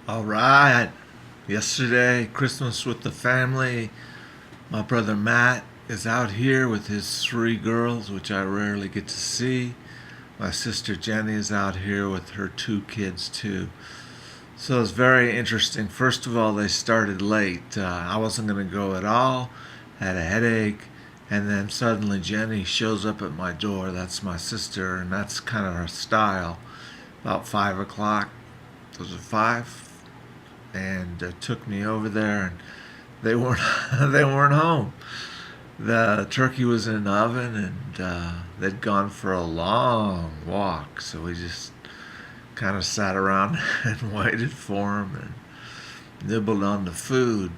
All right. Yesterday, Christmas with the family. My brother Matt is out here with his three girls, which I rarely get to see. My sister Jenny is out here with her two kids, too. So it's very interesting. First of all, they started late. I wasn't going to go at all, had a headache, and then suddenly Jenny shows up at my door. That's my sister, and that's kind of her style. About 5 o'clock. Was it 5? And took me over there, and they weren't they weren't home. The turkey was in the oven, and they'd gone for a long walk. So we just kind of sat around and waited for them and nibbled on the food.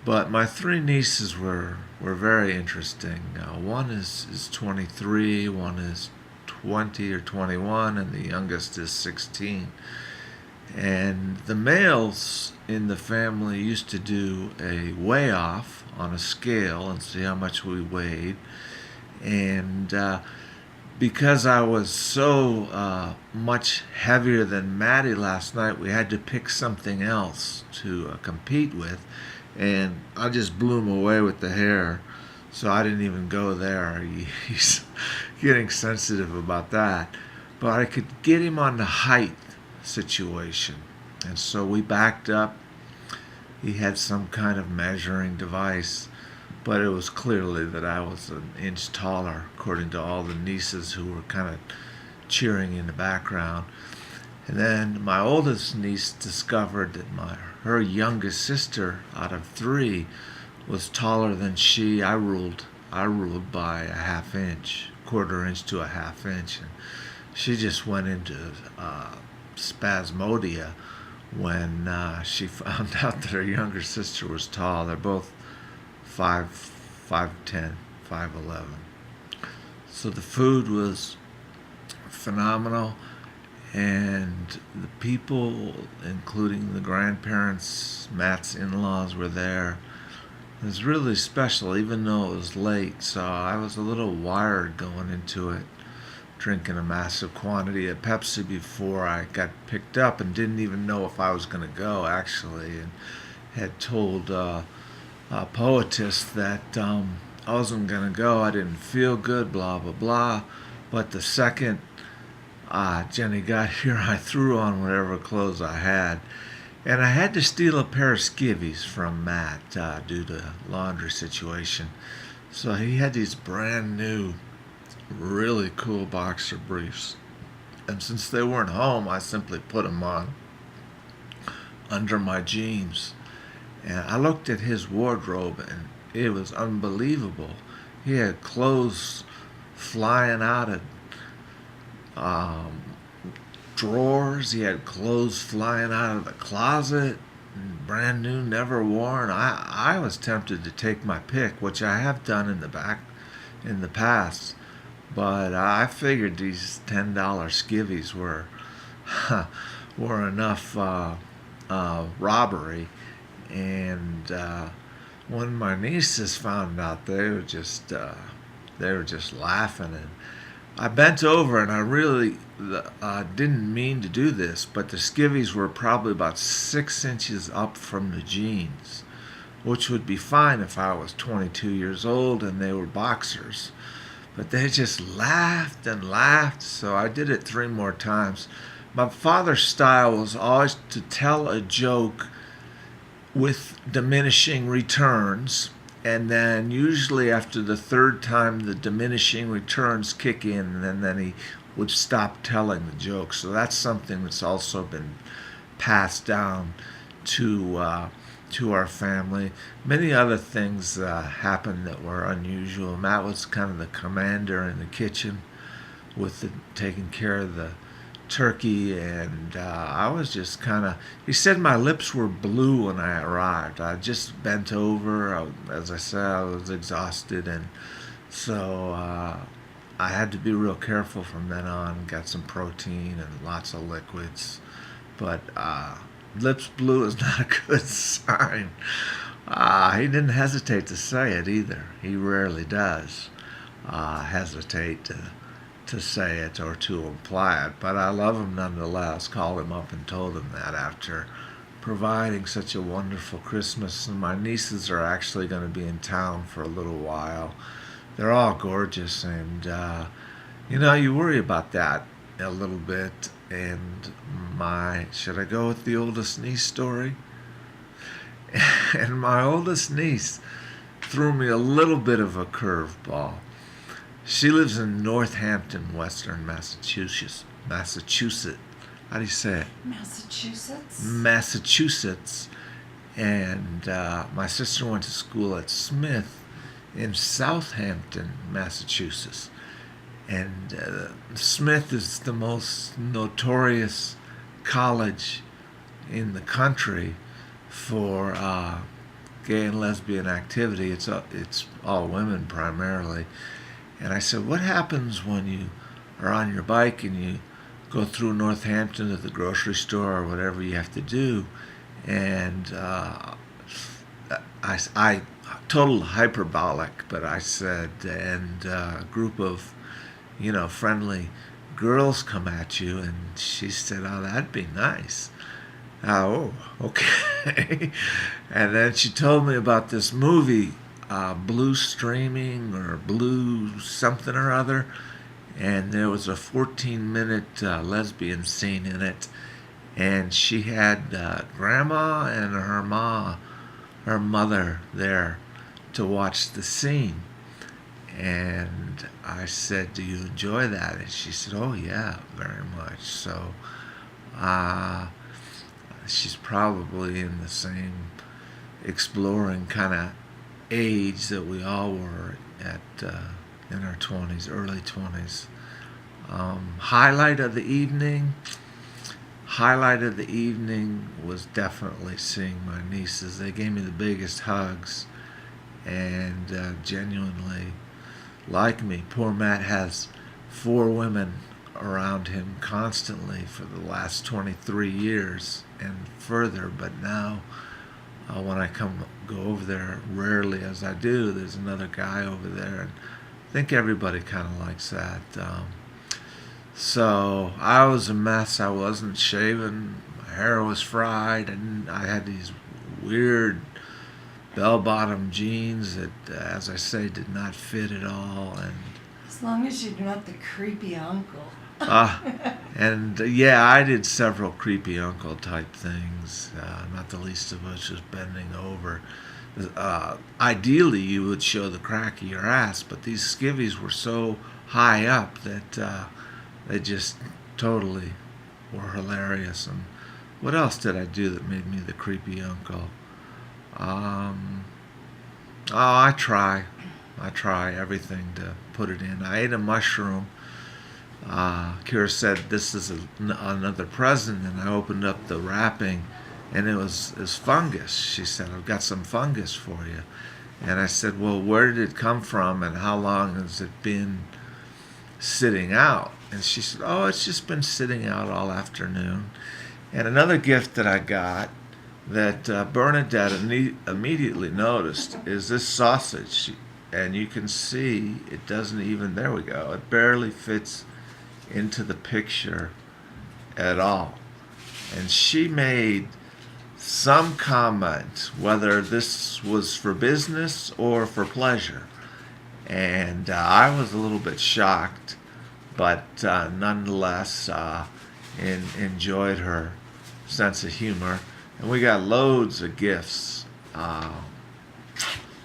But my three nieces were very interesting. One is 23, one is 20 or 21, and the youngest is 16. And the males in the family used to do a weigh off on a scale and see how much we weighed. And because I was so much heavier than Maddie last night, we had to pick something else to compete with. And I just blew him away with the hair. So I didn't even go there. He's getting sensitive about that. But I could get him on the height situation. And so we backed up. He had some kind of measuring device, but it was clearly that I was an inch taller, according to all the nieces who were kind of cheering in the background. And then my oldest niece discovered that her youngest sister out of three was taller than she. I ruled by a half inch, quarter inch to a half inch, and she just went into spasmodia when she found out that her younger sister was tall. They're both 5'10", 5'11". So the food was phenomenal, and the people, including the grandparents, Matt's in-laws, were there. It was really special, even though it was late. So I was a little wired going into it, drinking a massive quantity of Pepsi before I got picked up, and didn't even know if I was going to go, actually, and had told a poetess that I wasn't going to go. I didn't feel good, blah, blah, blah. But the second Jenny got here, I threw on whatever clothes I had. And I had to steal a pair of skivvies from Matt due to laundry situation. So he had these brand new, really cool boxer briefs. And since they weren't home, I simply put them on under my jeans. And I looked at his wardrobe, and it was unbelievable. He had clothes flying out of um, drawers. He had clothes flying out of the closet, brand new, never worn. I was tempted to take my pick, which I have done in the past. But I figured these $10 skivvies were enough robbery. And when my nieces found out, they were just laughing. And I bent over, and I really didn't mean to do this, but the skivvies were probably about 6 inches up from the jeans, which would be fine if I was 22 years old and they were boxers. But they just laughed and laughed, so I did it 3 more times. My father's style was always to tell a joke with diminishing returns, and then usually after the third time the diminishing returns kick in, and then he would stop telling the joke. So that's something that's also been passed down to our family. Many other things happened that were unusual. Matt was kind of the commander in the kitchen with taking care of the turkey, and I was just kind of. He said my lips were blue when I arrived. I just bent over. As I said, I was exhausted, and so I had to be real careful from then on. Got some protein and lots of liquids, but lips blue is not a good sign. He didn't hesitate to say it either. He rarely does hesitate to say it or to imply it, but I love him nonetheless. Called him up and told him that after providing such a wonderful Christmas. And my nieces are actually going to be in town for a little while. They're all gorgeous, and you worry about that a little bit. And should I go with the oldest niece story? And my oldest niece threw me a little bit of a curveball. She lives in Northampton, Western Massachusetts. How do you say it? Massachusetts. Massachusetts. And my sister went to school at Smith in Southampton, Massachusetts. And Smith is the most notorious college in the country for gay and lesbian activity. It's all women primarily. And I said, what happens when you are on your bike and you go through Northampton to the grocery store or whatever you have to do? And I total hyperbolic, but I said, and a group of, friendly girls come at you, and she said, oh, that'd be nice. Oh, okay. And then she told me about this movie, Blue Streaming or Blue something or other, and there was a 14-minute lesbian scene in it, and she had grandma and her mother there to watch the scene. And I said, do you enjoy that? And she said, oh yeah, very much. So she's probably in the same exploring kind of age that we all were at in our 20s, early 20s. Highlight of the evening was definitely seeing my nieces. They gave me the biggest hugs and genuinely like me. Poor Matt has 4 women around him constantly for the last 23 years and further, but now when I go over there, rarely as I do, there's another guy over there, and I think everybody kind of likes that. So I was a mess. I wasn't shaving. My hair was fried, and I had these weird bell-bottom jeans that, as I say, did not fit at all. And as long as you're not the creepy uncle. I did several creepy uncle type things, not the least of which was bending over. Ideally, you would show the crack of your ass, but these skivvies were so high up that they just totally were hilarious. And what else did I do that made me the creepy uncle? I try everything to put it in. I ate a mushroom. Kira said, this is another present, and I opened up the wrapping, and it was fungus. She said, I've got some fungus for you. And I said, well, where did it come from, and how long has it been sitting out? And she said, oh, it's just been sitting out all afternoon. And another gift that I got that Bernadette immediately noticed is this sausage. And you can see it doesn't even, there we go, it barely fits into the picture at all. And she made some comment whether this was for business or for pleasure. And I was a little bit shocked, but nonetheless enjoyed her sense of humor. And we got loads of gifts.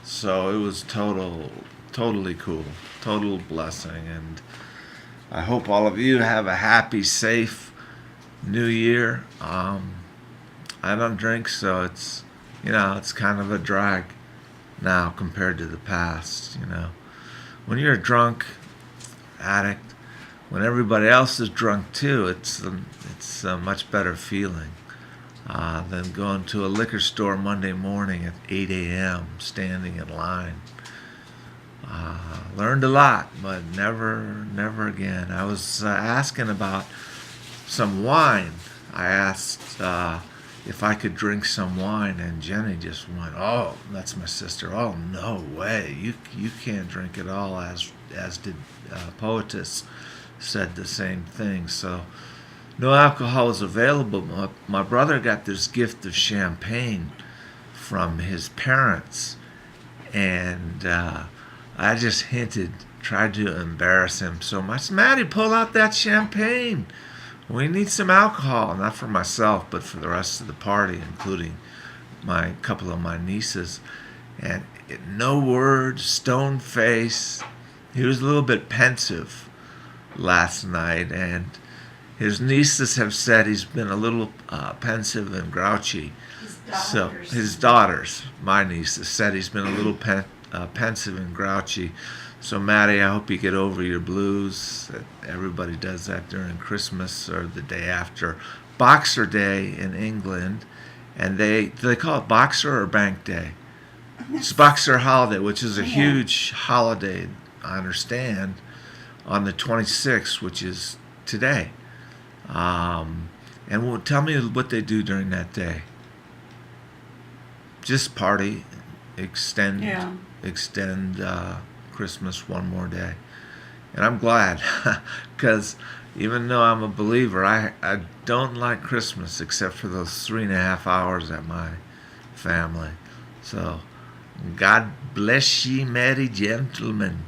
So it was totally cool, total blessing. And I hope all of you have a happy, safe New Year. I don't drink, so it's kind of a drag now compared to the past. When you're a drunk addict, when everybody else is drunk too, it's a much better feeling than going to a liquor store Monday morning at 8 a.m. standing in line. Learned a lot, but never again. I was asking about some wine. I asked if I could drink some wine, and Jenny just went, "Oh, that's my sister. Oh, no way. You can't drink it all." As did Poetess said the same thing. So no alcohol was available. My brother got this gift of champagne from his parents, and I just tried to embarrass him so much. Maddie, pull out that champagne. We need some alcohol, not for myself, but for the rest of the party, including my couple of my nieces. And no words, stone face. He was a little bit pensive last night, and his nieces have said he's been a little pensive and grouchy. So his daughters, my nieces, said he's been a little pensive and grouchy. So Maddie, I hope you get over your blues. Everybody does that during Christmas or the day after Boxer Day in England, and do they call it Boxer or Bank Day? It's Boxer Holiday, which is a huge holiday, I understand, on the 26th, which is today. And tell me what they do during that day. Just party, extend Christmas one more day. And I'm glad, because even though I'm a believer, I don't like Christmas except for those 3.5 hours at my family. So, God bless ye, merry gentlemen.